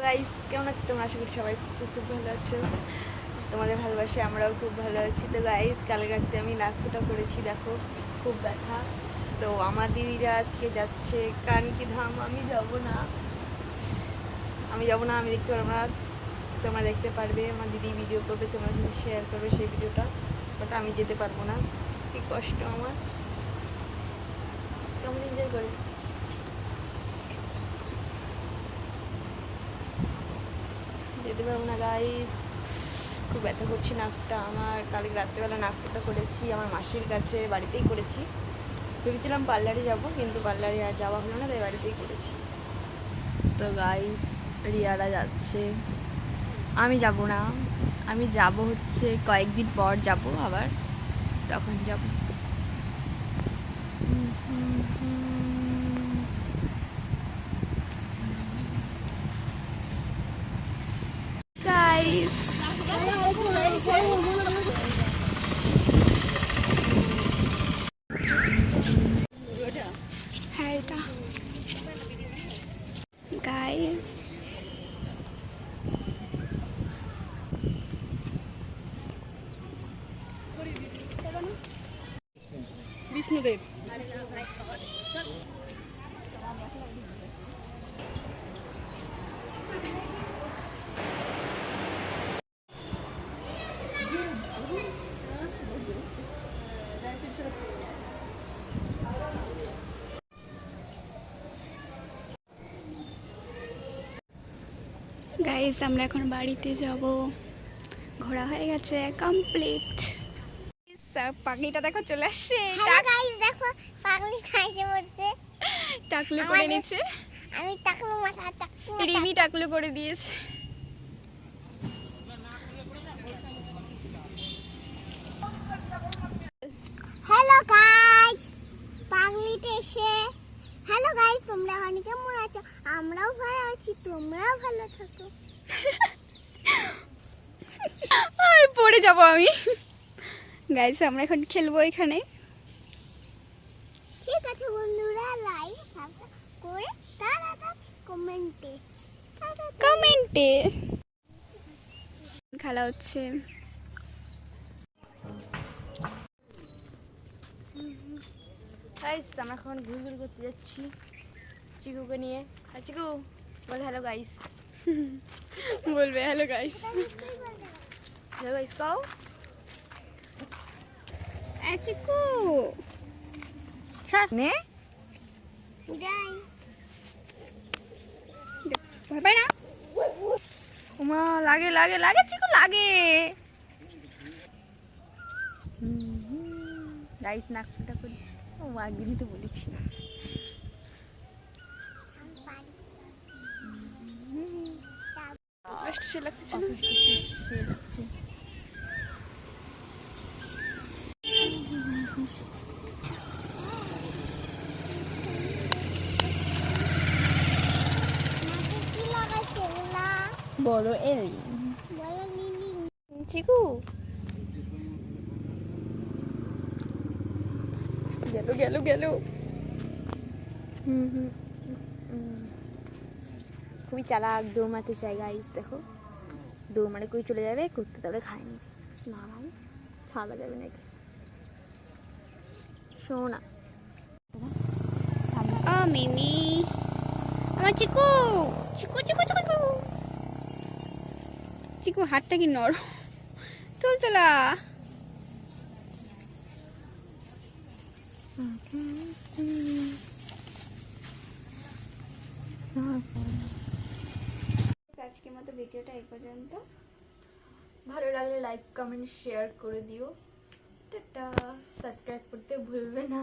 Guys, কেমন আছো তোমরা? আশা করি সবাই খুব খুব ভালো আছো। তোমাদের ভালোবাসে আমরাও খুব ভালো আছি। তো গাইস, কাল রাতে আমি নাক ফুটা করেছি, দেখো খুব ব্যথা। তো আমার দিদিরা আজকে যাচ্ছে কানকি ধাম। আমি যাব না, আমি দেখতে পারবো না। তোমরা দেখতে পারবে, আমার দিদি ভিডিও করবে, তোমরা যদি শেয়ার করবে সেই ভিডিওটা, বাট আমি যেতে পারবো না। কি কষ্ট আমার। কেমন এনজয় করে যেতে পারবো না গাইস। খুব ব্যথা করছি নাকটা আমার। কালকে রাত্রেবেলা নাক ফুটা করেছি আমার মাসির কাছে, বাড়িতেই করেছি। ভেবেছিলাম পার্লারে যাব, কিন্তু পার্লারে আর যাওয়া হলো না, তাই বাড়িতেই করেছি। তো গাইস, রিয়ারা যাচ্ছে, আমি যাব না। আমি যাব হচ্ছে কয়েকদিন পর যাব আবার, তখন যাব। গাইস, হ্যাঁ এটা গাইস। বিষ্ণুদেব গাইস, আমরা এখন বাড়িতে যাব। ঘোরা হয়ে গেছে, কমপ্লিট। পাগলিটা দেখো চলে আসছে। গাইস দেখো পাগলি খাইছে পড়ছে। টাকলু করে নিচ্ছে। আমি টাকলু মাথা রিমি টাকলু করে দিয়েছে। হ্যালো গাইস, পাগলিতে এসে হ্যালো গাইস, তোমরা অনেক কেমন আছো? আমরাও ভালো আছি, তোমরাও ভালো থাকো। আর পড়ে যাব আমি। গাইস, আমরা এখন খেলবো এখানে। ঠিক আছে বন্ধুরা, লাইক সাবস্ক্রাইব করে তাড়াতাড়ি কমেন্টে খেলা হচ্ছে। গাইস, আমরা এখন ঘুরঘুর করতে যাচ্ছি চিকুকে নিয়ে। আর চিকু বল হ্যালো গাইস। বলবে হ্যালো গাইস। হ্যালো গাইস কাও। চিকু নে যাই। ভয় পাই না। ওমা, লাগে লাগে লাগে চিকু লাগে। গাইস, নাক ফুটা করছি। ও আগেই তো বলেছি। সে লাগছে না। কি লাগাইছে না? বড় এল বলো লিলি। চিকু গেল গেল গেল। খুবই চালাক, দৌড় মারতে চাই গাইস। দেখো দৌড় মারে কই চলে যাবে, করতে তারপরে খায়নি। না ভাই, ছাড়া যাবে নাকি? শোনো না, ও মিমি, আমার চিকু চিকু চিকু চিকু চিকু হাতটা কি নরম। তুল চলা। আজকের মতো ভিডিওটা এই পর্যন্ত। ভালো লাগলে লাইক কমেন্ট শেয়ার করে দিও। টাটা, সাবস্ক্রাইব করতে ভুলবে না।